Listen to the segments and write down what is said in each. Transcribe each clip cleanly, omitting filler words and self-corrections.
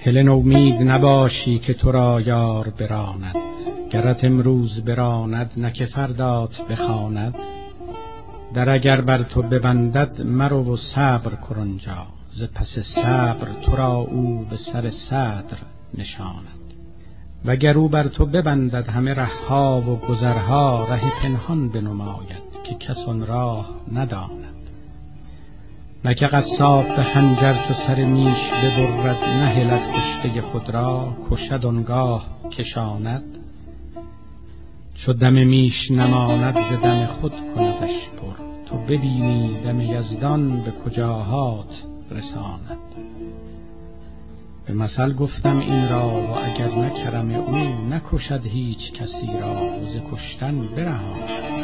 هله نومید نباشی که تو را یار براند، گرت امروز براند نه که فردات بخواند. در اگر بر تو ببندد مرو و صبر کن آنجا، ز پس صبر تو را او به سر صدر نشاند. وگر او بر تو ببندد همه رهها و گذرها، ره پنهان بنماید که کس آن راه نداند. نه که قصاب به خنجر چو سر میش ببرد، نهلد کشته خود را کشد آنگاه کشاند. چو دم میش نماند ز دم خود کندش پر، تو ببینی دم یزدان به کجاهات رساند. به مثل گفتم این را و اگر نه کرم او، نکشد هیچ کسی را و ز کشتن برهاند.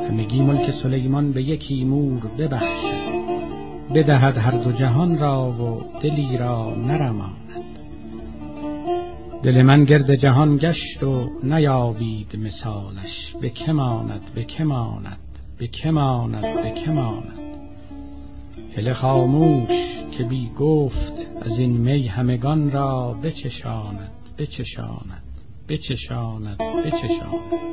همگی ملک سلیمان به یکی مور ببخشد، بدهد هر دو جهان را و دلی را نرماند. دل من گرد جهان گشت و نیابید مثالش، به که ماند به که ماند به که ماند به که ماند. هله خاموش که بی گفت از این می همگان را بچشاند بچشاند بچشاند بچشاند.